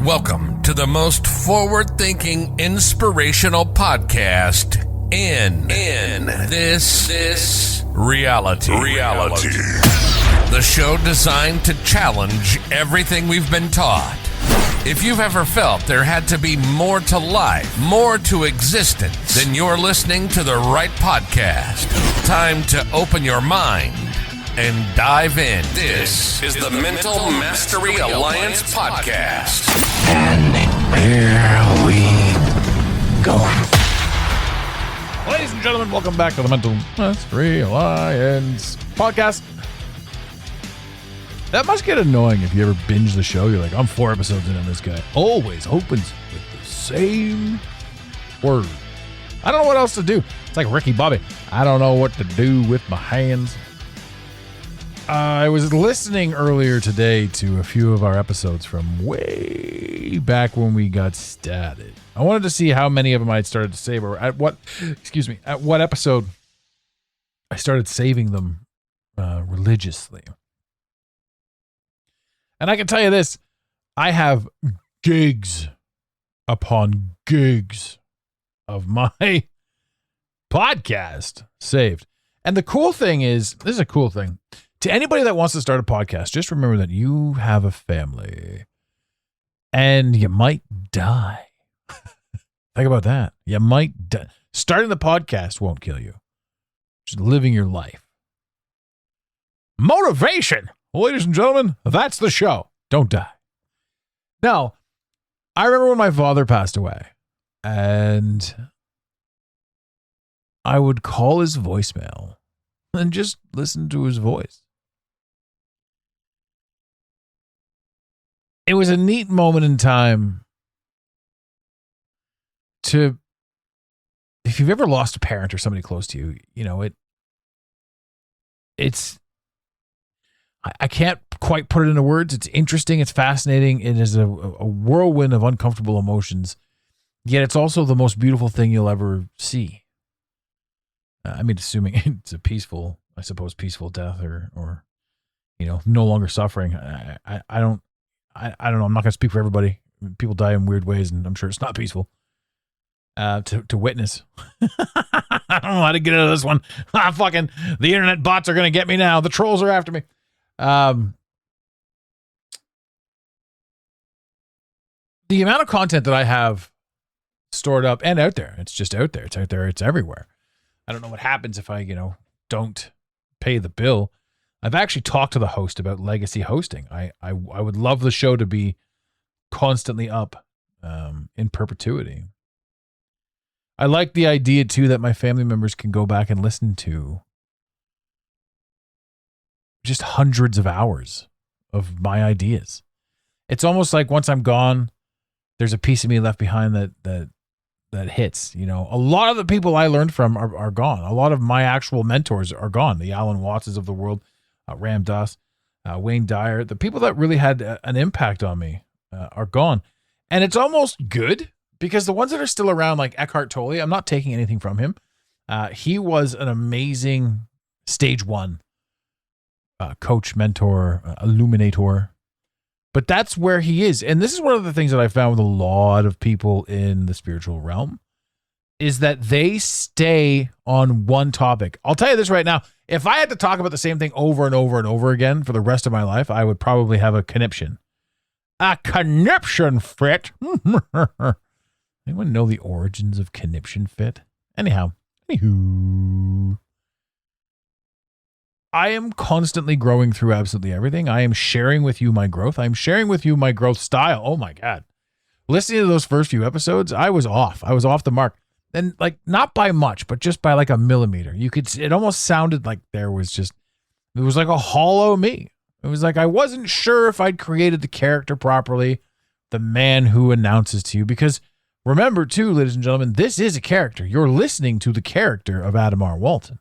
Welcome to the most forward-thinking, inspirational podcast in this reality. The show designed to challenge everything we've been taught. If you've ever felt there had to be more to life, more to existence, then you're listening to the right podcast. Time to open your mind and dive in. This is the Mental Mastery Alliance podcast. And here we go. Ladies and gentlemen, welcome back to the Mental Mastery Alliance podcast. That must get annoying if you ever binge the show. You're like, I'm 4 episodes in and this guy always opens with the same word. I don't know what else to do. It's like Ricky Bobby. I don't know what to do with my hands. I was listening earlier today to a few of our episodes from way back when we got started. I wanted to see how many of them I'd started to save, or at what episode I started saving them religiously. And I can tell you this, I have gigs upon gigs of my podcast saved. And the cool thing is, this is a cool thing. To anybody that wants to start a podcast, just remember that you have a family and you might die. Think about that. You might die. Starting the podcast won't kill you. Just living your life. Motivation. Ladies and gentlemen, that's the show. Don't die. Now, I remember when my father passed away and I would call his voicemail and just listen to his voice. It was a neat moment in time to, if you've ever lost a parent or somebody close to you, you know, it's, I can't quite put it into words. It's interesting. It's fascinating. It is a whirlwind of uncomfortable emotions, yet it's also the most beautiful thing you'll ever see. I mean, assuming it's a peaceful death or, you know, no longer suffering. I don't know. I'm not going to speak for everybody. People die in weird ways, and I'm sure it's not peaceful to witness. I don't know how to get out of this one. Fucking the internet bots are going to get me now. The trolls are after me. The amount of content that I have stored up and out there, it's just out there. It's out there. It's everywhere. I don't know what happens if I, don't pay the bill. I've actually talked to the host about legacy hosting. I would love the show to be constantly up in perpetuity. I like the idea, too, that my family members can go back and listen to just hundreds of hours of my ideas. It's almost like once I'm gone, there's a piece of me left behind that hits. You know, a lot of the people I learned from are gone. A lot of my actual mentors are gone. The Alan Wattses of the world, Ram Dass, Wayne Dyer, the people that really had an impact on me are gone. And it's almost good because the ones that are still around, like Eckhart Tolle, I'm not taking anything from him. He was an amazing stage 1 coach, mentor, illuminator. But that's where he is. And this is one of the things that I found with a lot of people in the spiritual realm is that they stay on one topic. I'll tell you this right now. If I had to talk about the same thing over and over and over again for the rest of my life, I would probably have a conniption. A conniption fit. Anyone know the origins of conniption fit? Anywho. I am constantly growing through absolutely everything. I am sharing with you my growth. I'm sharing with you my growth style. Oh my God. Listening to those first few episodes, I was off. I was off the mark. And like, not by much, but just by like a millimeter. It almost sounded like it was like a hollow me. It was like, I wasn't sure if I'd created the character properly, the man who announces to you, because remember too, ladies and gentlemen, this is a character. You're listening to the character of Adam R. Walton.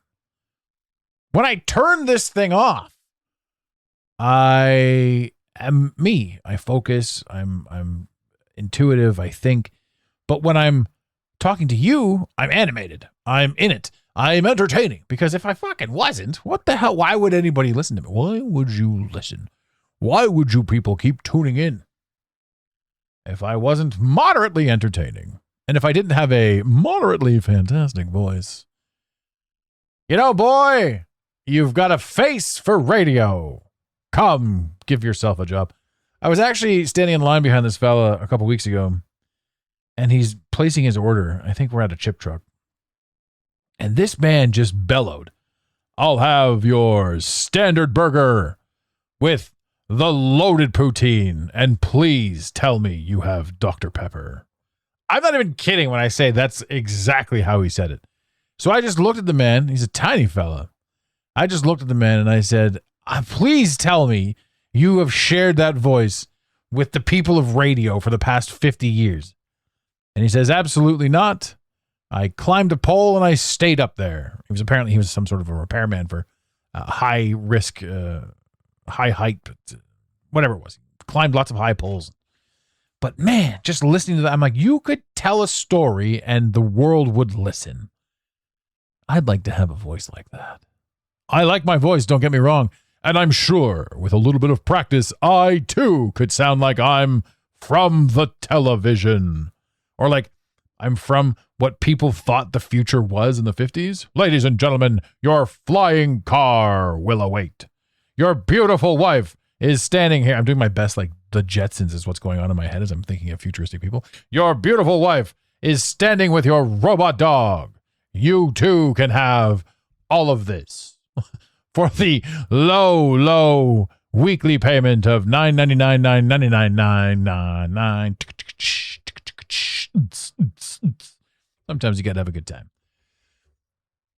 When I turn this thing off, I am me. I focus. I'm intuitive. I think. But when I'm talking to you, I'm animated. I'm in it. I'm entertaining. Because if I fucking wasn't, what the hell? Why would anybody listen to me? Why would you listen? Why would you people keep tuning in? if I wasn't moderately entertaining, and if I didn't have a moderately fantastic voice. You know, boy, you've got a face for radio. Come, give yourself a job. I was actually standing in line behind this fella a couple weeks ago, and he's placing his order. I think we're at a chip truck. And this man just bellowed, I'll have your standard burger with the loaded poutine, and please tell me you have Dr. Pepper. I'm not even kidding when I say that's exactly how he said it. So I just looked at the man. He's a tiny fella. I just looked at the man and I said, please tell me you have shared that voice with the people of radio for the past 50 years. And he says, absolutely not. I climbed a pole and I stayed up there. He was some sort of a repairman for high risk, high height, whatever it was. He climbed lots of high poles. But man, just listening to that, I'm like, you could tell a story and the world would listen. I'd like to have a voice like that. I like my voice, don't get me wrong. And I'm sure with a little bit of practice, I too could sound like I'm from the television. Or like I'm from what people thought the future was in the 50s. Ladies and gentlemen, your flying car will await. Your beautiful wife is standing here. I'm doing my best, like the Jetsons is what's going on in my head as I'm thinking of futuristic people. Your beautiful wife is standing with your robot dog. You too can have all of this for the low weekly payment of $9.99. Sometimes you gotta have a good time.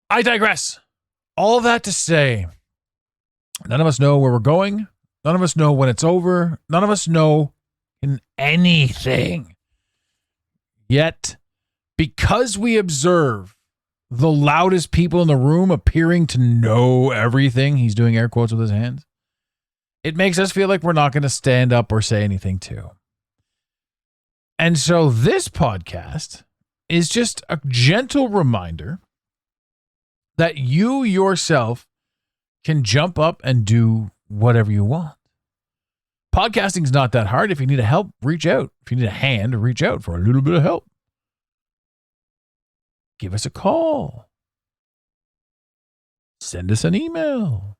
I digress. All that to say, none of us know where we're going. None of us know when it's over. None of us know in anything. Yet, because we observe the loudest people in the room appearing to know everything, he's doing air quotes with his hands, it makes us feel like we're not going to stand up or say anything too. And so this podcast is just a gentle reminder that you yourself can jump up and do whatever you want. Podcasting's not that hard. If you need help, reach out. If you need a hand, reach out for a little bit of help. Give us a call. Send us an email.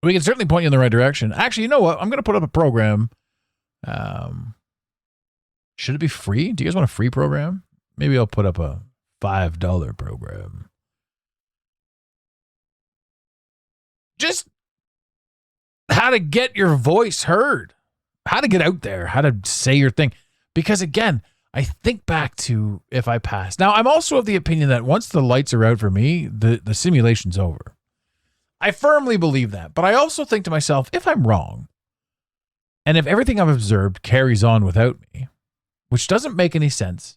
We can certainly point you in the right direction. Actually, you know what? I'm going to put up a program. Should it be free? Do you guys want a free program? Maybe I'll put up a $5 program. Just how to get your voice heard, how to get out there, how to say your thing. Because again, I think back to if I pass. Now, I'm also of the opinion that once the lights are out for me, the simulation's over. I firmly believe that. But I also think to myself, if I'm wrong, and if everything I've observed carries on without me, which doesn't make any sense,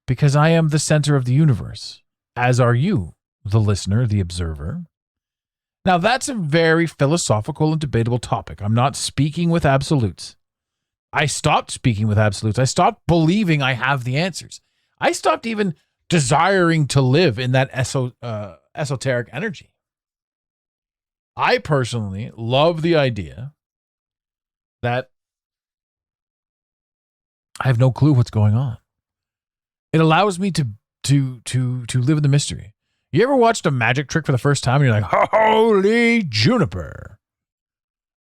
because I am the center of the universe, as are you, the listener, the observer. Now, that's a very philosophical and debatable topic. I'm not speaking with absolutes. I stopped speaking with absolutes. I stopped believing I have the answers. I stopped even desiring to live in that esoteric energy. I personally love the idea that I have no clue what's going on. It allows me to live in the mystery. You ever watched a magic trick for the first time and you're like, holy juniper.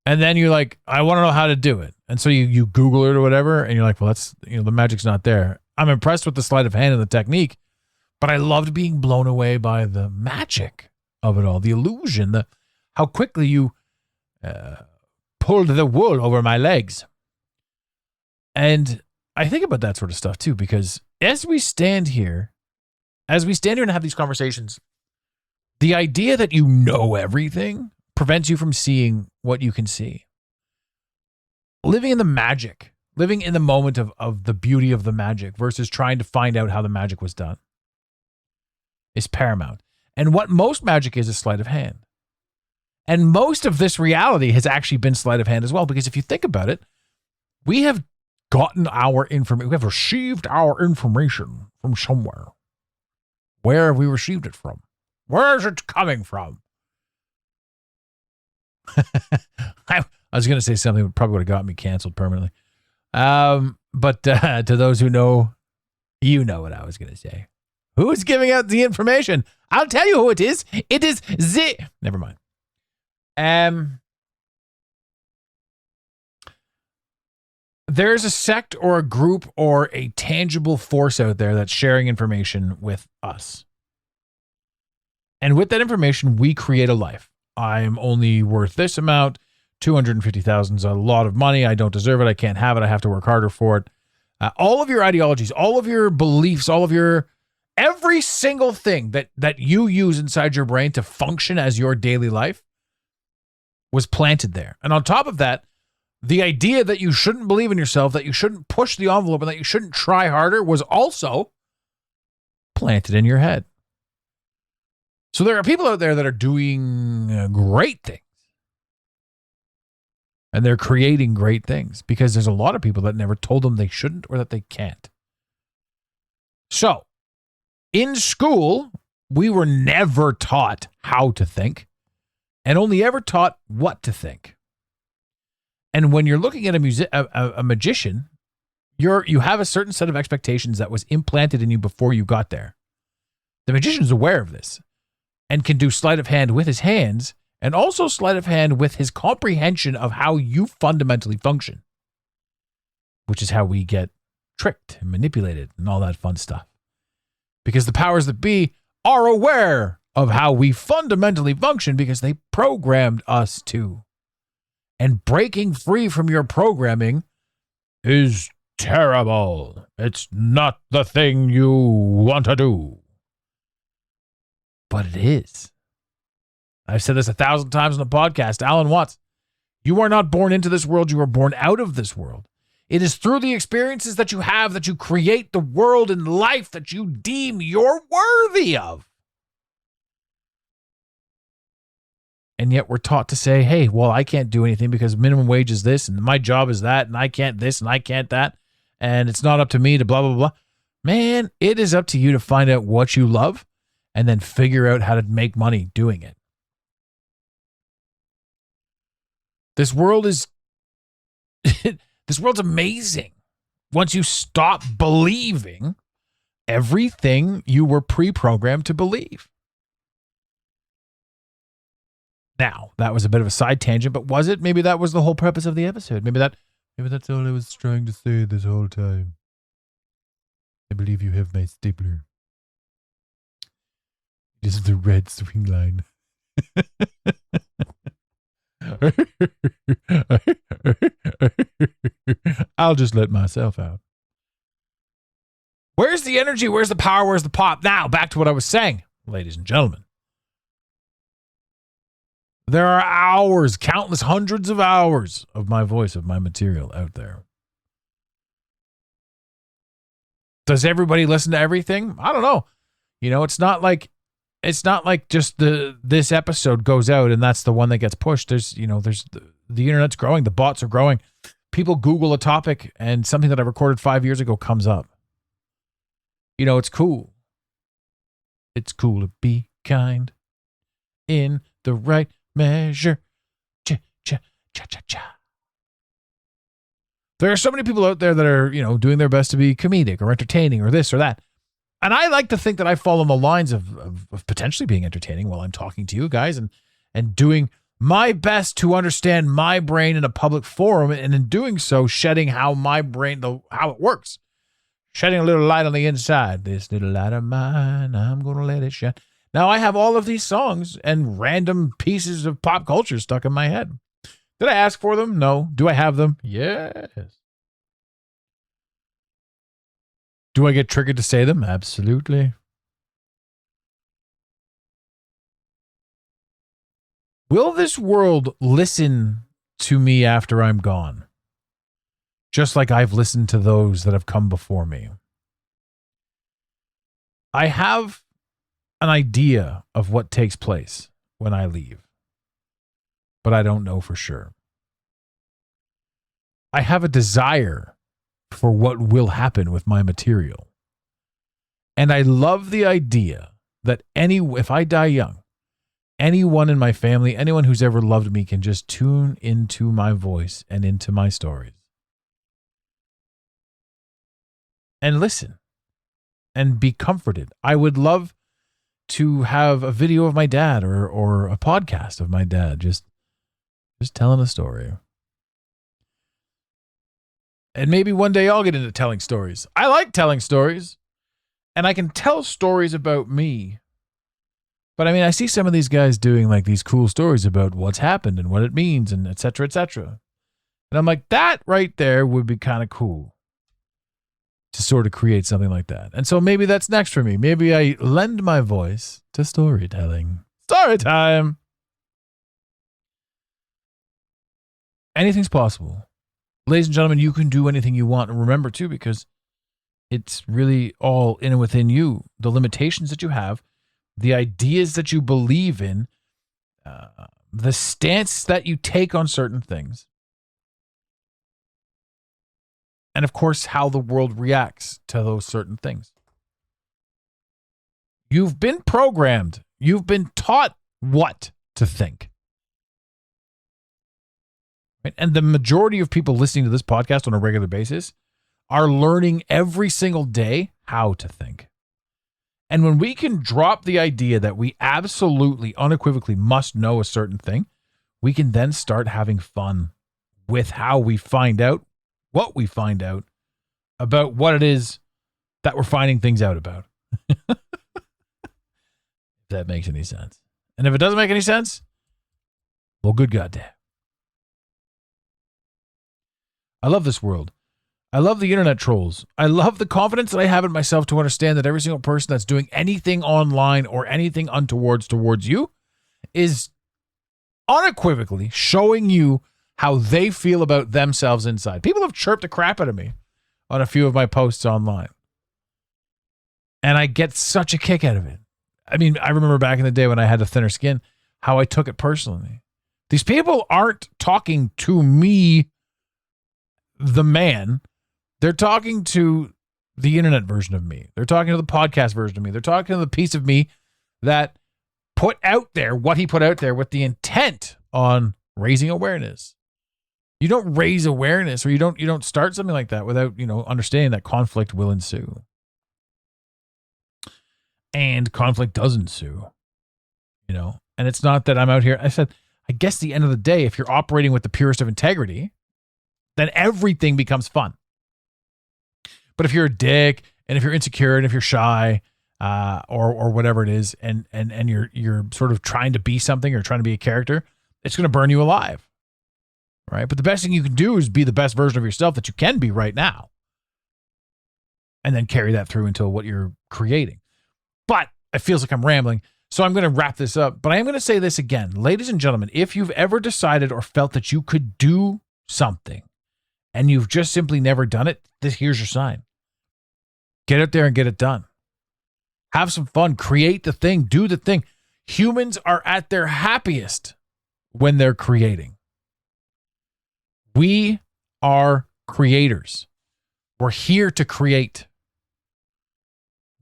And then you're like, I want to know how to do it. And so you Google it or whatever. And you're like, well, that's, the magic's not there. I'm impressed with the sleight of hand and the technique, but I loved being blown away by the magic of it all. The illusion, how quickly you pulled the wool over my legs. And I think about that sort of stuff too, because as we stand here and have these conversations, the idea that you know everything prevents you from seeing what you can see. Living in the magic, living in the moment of the beauty of the magic versus trying to find out how the magic was done is paramount. And what most magic is sleight of hand. And most of this reality has actually been sleight of hand as well, because if you think about it, we have gotten our information, we have received our information from somewhere. Where have we received it from? Where is it coming from? I was going to say something that probably would have got me canceled permanently. But to those who know, you know what I was going to say. Who's giving out the information? I'll tell you who it is. It is Never mind. There's a sect or a group or a tangible force out there that's sharing information with us. And with that information, we create a life. I'm only worth this amount. 250,000 is a lot of money. I don't deserve it. I can't have it. I have to work harder for it. All of your ideologies, all of your beliefs, every single thing that you use inside your brain to function as your daily life was planted there. And on top of that, the idea that you shouldn't believe in yourself, that you shouldn't push the envelope, and that you shouldn't try harder was also planted in your head. So there are people out there that are doing great things. And they're creating great things because there's a lot of people that never told them they shouldn't or that they can't. So, in school, we were never taught how to think and only ever taught what to think. And when you're looking at a magician, you have a certain set of expectations that was implanted in you before you got there. The magician's aware of this and can do sleight of hand with his hands and also sleight of hand with his comprehension of how you fundamentally function, which is how we get tricked and manipulated and all that fun stuff. Because the powers that be are aware of how we fundamentally function because they programmed us to. And breaking free from your programming is terrible. It's not the thing you want to do. But it is. I've said this 1,000 times on the podcast. Alan Watts, you are not born into this world. You are born out of this world. It is through the experiences that you have that you create the world and life that you deem you're worthy of. And yet we're taught to say, hey, well, I can't do anything because minimum wage is this and my job is that and I can't this and I can't that. And it's not up to me to blah, blah, blah. Man, it is up to you to find out what you love and then figure out how to make money doing it. This world is, this world's amazing. Once you stop believing everything you were pre-programmed to believe. Now, that was a bit of a side tangent, but was it? Maybe that was the whole purpose of the episode. Maybe that's all I was trying to say this whole time. I believe you have my stapler. This is the red swing line. I'll just let myself out. Where's the energy? Where's the power? Where's the pop? Now, back to what I was saying, ladies and gentlemen. There are hours, countless hundreds of hours of my voice, of my material out there. Does everybody listen to everything? I don't know. You know, it's not like just this episode goes out and that's the one that gets pushed. There's the internet's growing, the bots are growing. People Google a topic and something that I recorded 5 years ago comes up. You know, it's cool. It's cool to be kind in the right measure. Cha, cha, cha, cha, cha. There are so many people out there that are, doing their best to be comedic or entertaining or this or that. And I like to think that I fall on the lines of potentially being entertaining while I'm talking to you guys and doing my best to understand my brain in a public forum, and in doing so, shedding how my brain, how it works. Shedding a little light on the inside. This little light of mine, I'm going to let it shine. Now, I have all of these songs and random pieces of pop culture stuck in my head. Did I ask for them? No. Do I have them? Yes. Do I get triggered to say them? Absolutely. Will this world listen to me after I'm gone? Just like I've listened to those that have come before me. I have an idea of what takes place when I leave, but I don't know for sure. I have a desire for what will happen with my material. And I love the idea that if I die young, anyone in my family, anyone who's ever loved me can just tune into my voice and into my stories and listen and be comforted. I would love to have a video of my dad or a podcast of my dad just telling a story. And maybe one day I'll get into telling stories. I like telling stories, and I can tell stories about me. But I mean, I see some of these guys doing like these cool stories about what's happened and what it means and et cetera, et cetera. And I'm like, that right there would be kind of cool to sort of create something like that. And so maybe that's next for me. Maybe I lend my voice to storytelling. Story time. Anything's possible. Ladies and gentlemen, you can do anything you want. And remember too, because it's really all in and within you. The limitations that you have, the ideas that you believe in, the stance that you take on certain things, and of course, how the world reacts to those certain things. You've been programmed. You've been taught what to think. Right? And the majority of people listening to this podcast on a regular basis are learning every single day how to think. And when we can drop the idea that we absolutely, unequivocally must know a certain thing, we can then start having fun with how we find out what we find out about what it is that we're finding things out about. If that makes any sense. And if it doesn't make any sense, well, good goddamn. I love this world. I love the internet trolls. I love the confidence that I have in myself to understand that every single person that's doing anything online or anything untowards towards you is unequivocally showing you how they feel about themselves inside. People have chirped the crap out of me on a few of my posts online. And I get such a kick out of it. I mean, I remember back in the day when I had a thinner skin, how I took it personally. These people aren't talking to me, the man. They're talking to the internet version of me. They're talking to the podcast version of me. They're talking to the piece of me that put out there what he put out there with the intent on raising awareness. You don't raise awareness, or you don't start something like that without, understanding that conflict will ensue. And conflict does ensue. And it's not that I'm out here. I said, I guess at the end of the day, if you're operating with the purest of integrity, then everything becomes fun. But if you're a dick, and if you're insecure, and if you're shy, or whatever it is, and you're sort of trying to be something or trying to be a character, it's going to burn you alive, right? But the best thing you can do is be the best version of yourself that you can be right now, and then carry that through until what you're creating. But it feels like I'm rambling, so I'm going to wrap this up. But I am going to say this again, ladies and gentlemen: if you've ever decided or felt that you could do something, and you've just simply never done it, here's your sign. Get out there and get it done. Have some fun. Create the thing. Do the thing. Humans are at their happiest when they're creating. We are creators. We're here to create.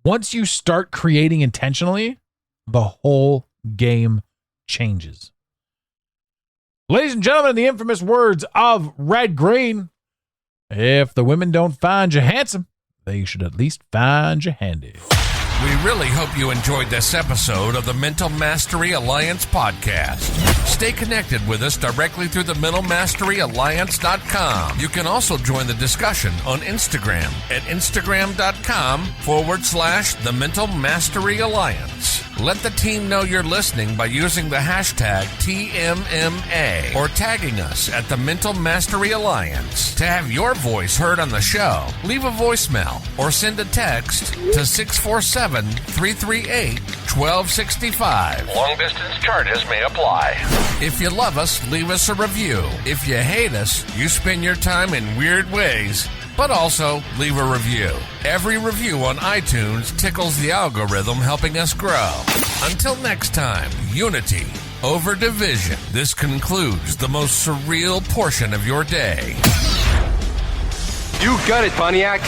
Once you start creating intentionally, the whole game changes. Ladies and gentlemen, in the infamous words of Red Green, if the women don't find you handsome, they should at least find you handy. We really hope you enjoyed this episode of the Mental Mastery Alliance podcast. Stay connected with us directly through the mentalmasteryalliance.com. You can also join the discussion on Instagram at instagram.com/the Mental Mastery Alliance. Let the team know you're listening by using the hashtag TMMA or tagging us at the Mental Mastery Alliance. To have your voice heard on the show, leave a voicemail or send a text to 647-338-1265. Long distance charges may apply. If you love us, leave us a review. If you hate us, you spend your time in weird ways, but also leave a review. Every review on iTunes tickles the algorithm, helping us grow. Until next time, unity over division. This concludes the most surreal portion of your day. You got it, Pontiac.